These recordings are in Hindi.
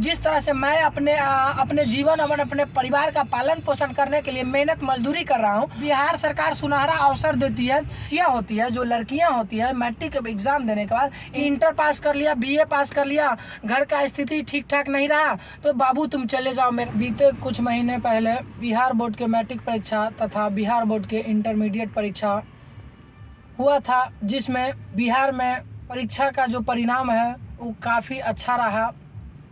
जिस तरह से मैं अपने जीवन और अपने परिवार का पालन पोषण करने के लिए मेहनत मजदूरी कर रहा हूँ, बिहार सरकार सुनहरा अवसर देती है। क्या होती है, जो लड़कियां होती है मैट्रिक एग्जाम देने के बाद इंटर पास कर लिया, बीए पास कर लिया, घर का स्थिति ठीक ठाक नहीं रहा तो बाबू तुम चले जाओ। मेरे बीते कुछ महीने पहले बिहार बोर्ड के मैट्रिक परीक्षा तथा बिहार बोर्ड के इंटरमीडिएट परीक्षा हुआ था, जिसमें बिहार में परीक्षा का जो परिणाम है वो काफ़ी अच्छा रहा।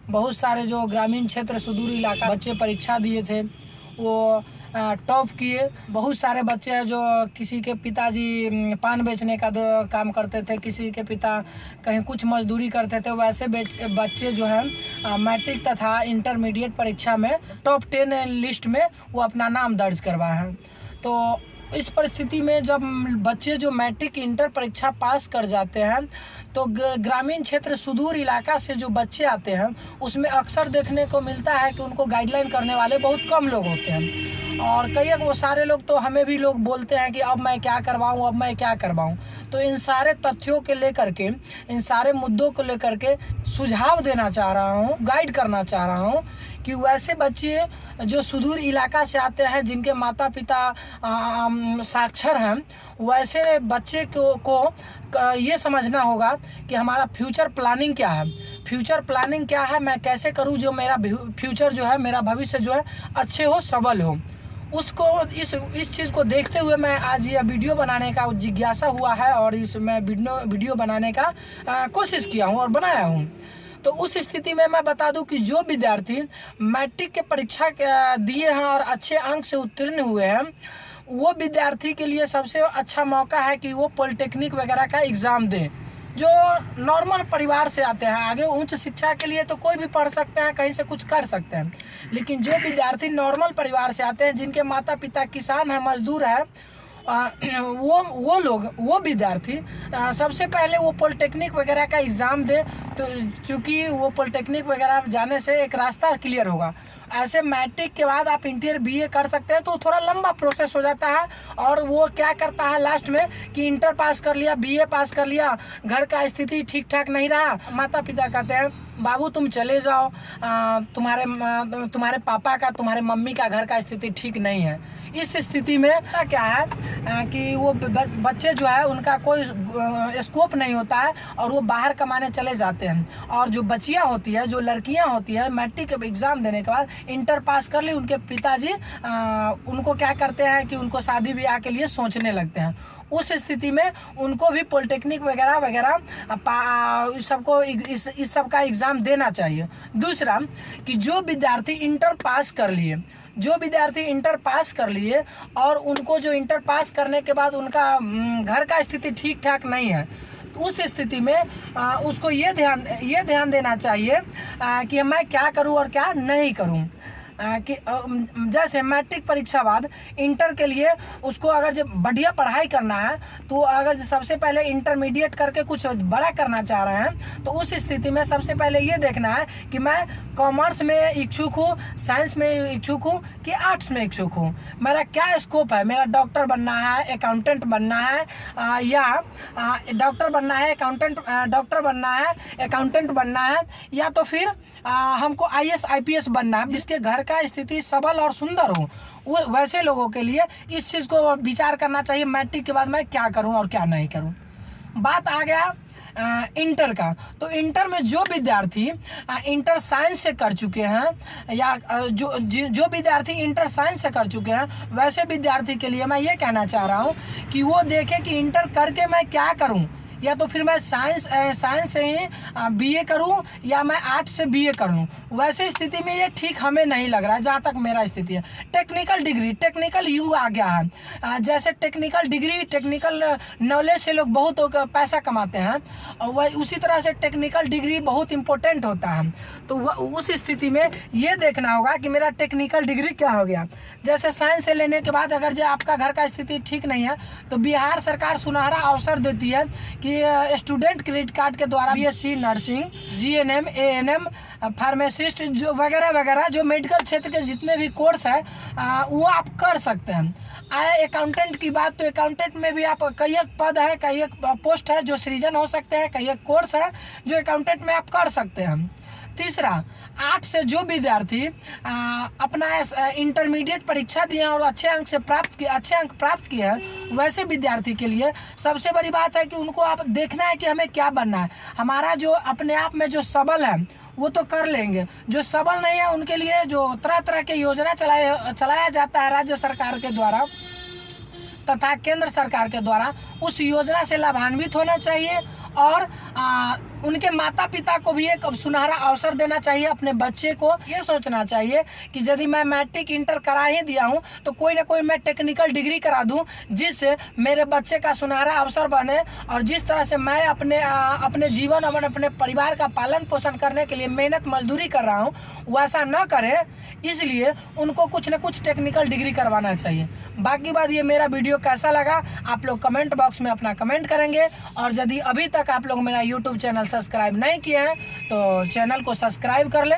बहुत सारे जो ग्रामीण क्षेत्र सुदूर इलाका बच्चे परीक्षा दिए थे वो टॉप किए। बहुत सारे बच्चे हैं जो किसी के पिताजी पान बेचने का काम करते थे, किसी के पिता कहीं कुछ मजदूरी करते थे, वैसे बच्चे जो हैं मैट्रिक तथा इंटरमीडिएट परीक्षा में टॉप 10 लिस्ट में वो अपना नाम दर्ज करवाए हैं। तो इस परिस्थिति में जब बच्चे जो मैट्रिक इंटर परीक्षा पास कर जाते हैं तो ग्रामीण क्षेत्र सुदूर इलाका से जो बच्चे आते हैं उसमें अक्सर देखने को मिलता है कि उनको गाइडलाइन करने वाले बहुत कम लोग होते हैं। और कई वो सारे लोग तो हमें भी लोग बोलते हैं कि अब मैं क्या करवाऊं, अब मैं क्या करवाऊं। तो इन सारे तथ्यों के लेकर के, इन सारे मुद्दों को लेकर के सुझाव देना चाह रहा हूं, गाइड करना चाह रहा हूं कि वैसे बच्चे जो सुदूर इलाका से आते हैं जिनके माता पिता साक्षर हैं, वैसे बच्चे को ये समझना होगा कि हमारा फ्यूचर प्लानिंग क्या है, फ्यूचर प्लानिंग क्या है, मैं कैसे करूं जो मेरा फ्यूचर जो है, मेरा भविष्य जो है अच्छे हो, सबल हो। उसको इस चीज़ को देखते हुए मैं आज यह वीडियो बनाने का जिज्ञासा हुआ है और मैं वीडियो बनाने का कोशिश किया हूँ और बनाया हूँ। तो उस स्थिति में मैं बता दूं कि जो विद्यार्थी मैट्रिक के परीक्षा दिए हैं और अच्छे अंक से उत्तीर्ण हुए हैं, वो विद्यार्थी के लिए सबसे अच्छा मौका है कि वो पॉलिटेक्निक वगैरह का एग्ज़ाम दें। जो नॉर्मल परिवार से आते हैं, आगे उच्च शिक्षा के लिए तो कोई भी पढ़ सकते हैं, कहीं से कुछ कर सकते हैं, लेकिन जो विद्यार्थी नॉर्मल परिवार से आते हैं जिनके माता पिता किसान हैं, मजदूर हैं, वो विद्यार्थी सबसे पहले वो पॉलिटेक्निक वगैरह का एग्ज़ाम दे। तो चूँकि वो पॉलिटेक्निक वगैरह जाने से एक रास्ता क्लियर होगा। ऐसे मैट्रिक के बाद आप इंटर बीए कर सकते हैं तो थोड़ा लंबा प्रोसेस हो जाता है। और वो क्या करता है लास्ट में कि इंटर पास कर लिया, बीए पास कर लिया, घर का स्थिति ठीक ठाक नहीं रहा, माता पिता कहते हैं बाबू तुम चले जाओ, तुम्हारे पापा का, तुम्हारे मम्मी का घर का स्थिति ठीक नहीं है। इस स्थिति में क्या है कि वो बच्चे जो है उनका कोई स्कोप नहीं होता है और वो बाहर कमाने चले जाते हैं। और जो बच्चियाँ होती है, जो लड़कियां होती है, मैट्रिक एग्ज़ाम देने के बाद इंटर पास कर ली, उनके पिताजी उनको क्या करते हैं कि उनको शादी ब्याह के लिए सोचने लगते हैं। उस स्थिति में उनको भी पॉलिटेक्निक वगैरह वगैरह सबको इस सब का एग्ज़ाम देना चाहिए। दूसरा कि जो विद्यार्थी इंटर पास कर लिए और उनको जो इंटर पास करने के बाद उनका घर का स्थिति ठीक ठाक नहीं है, उस स्थिति में उसको ये ध्यान देना चाहिए कि मैं क्या करूं और क्या नहीं करूं। कि जैसे मैट्रिक परीक्षा बाद इंटर के लिए उसको अगर जब बढ़िया पढ़ाई करना है तो अगर सबसे पहले इंटरमीडिएट करके कुछ बड़ा करना चाह रहे हैं तो उस स्थिति में सबसे पहले ये देखना है कि मैं कॉमर्स में इच्छुक हूँ, साइंस में इच्छुक हूँ कि आर्ट्स में इच्छुक हूँ, मेरा क्या स्कोप है, मेरा डॉक्टर बनना है, अकाउंटेंट बनना है, या डॉक्टर बनना है, अकाउंटेंट बनना है, या तो फिर हमको IAS IPS बनना है, जिसके घर का स्थिति सबल और सुंदर हो। वो वैसे लोगों के लिए इस चीज़ को विचार करना चाहिए मैट्रिक के बाद मैं क्या करूं और क्या नहीं करूं। बात आ गया इंटर का। तो इंटर में जो विद्यार्थी इंटर साइंस से कर चुके हैं या जो विद्यार्थी इंटर साइंस से कर चुके हैं, वैसे विद्यार्थी के लिए मैं ये कहना चाह रहा हूँ कि वो देखे कि इंटर करके मैं क्या करूँ, या तो फिर मैं साइंस से ही बीए करूं या मैं आर्ट्स से बीए कर लूँ। वैसे स्थिति में ये ठीक हमें नहीं लग रहा है जहाँ तक मेरा स्थिति है। टेक्निकल डिग्री, टेक्निकल युग आ गया है। जैसे टेक्निकल डिग्री, टेक्निकल नॉलेज से लोग बहुत पैसा कमाते हैं और वह उसी तरह से टेक्निकल डिग्री बहुत इम्पोर्टेंट होता है। तो उस स्थिति में ये देखना होगा कि मेरा टेक्निकल डिग्री क्या हो गया। जैसे साइंस से लेने के बाद अगर जो आपका घर का स्थिति ठीक नहीं है तो बिहार सरकार सुनहरा अवसर देती है कि स्टूडेंट क्रेडिट कार्ड के द्वारा BSc nursing, GNM, ANM, pharmacist जो वगैरह वगैरह जो मेडिकल क्षेत्र के जितने भी कोर्स है वो आप कर सकते हैं। आए अकाउंटेंट की बात, तो अकाउंटेंट में भी आप कई एक पद है, कई एक पोस्ट है जो सृजन हो सकते हैं, कई एक कोर्स है जो अकाउंटेंट में आप कर सकते हैं। तीसरा, 8 से जो विद्यार्थी अपना इंटरमीडिएट परीक्षा दिए हैं और अच्छे अंक प्राप्त किए हैं, वैसे विद्यार्थी के लिए सबसे बड़ी बात है कि उनको आप देखना है कि हमें क्या बनना है। हमारा जो अपने आप में जो सबल है वो तो कर लेंगे, जो सबल नहीं है उनके लिए जो तरह तरह के योजना चलाया जाता है राज्य सरकार के द्वारा तथा केंद्र सरकार के द्वारा, उस योजना से लाभान्वित होना चाहिए और उनके माता पिता को भी एक सुनहरा अवसर देना चाहिए। अपने बच्चे को ये सोचना चाहिए कि यदि मैं मैट्रिक इंटर करा ही दिया हूँ तो कोई ना कोई मैं टेक्निकल डिग्री करा दूँ जिससे मेरे बच्चे का सुनहरा अवसर बने। और जिस तरह से मैं अपने जीवन और अपने परिवार का पालन पोषण करने के लिए मेहनत मजदूरी कर रहा हूँ, वैसा न करे, इसलिए उनको कुछ न कुछ टेक्निकल डिग्री करवाना चाहिए। बाकी बात, ये मेरा वीडियो कैसा लगा आप लोग कमेंट बॉक्स में अपना कमेंट करेंगे। और यदि अभी तक आप लोग मेरा यूट्यूब चैनल सब्सक्राइब नहीं किए हैं तो चैनल को सब्सक्राइब कर लें।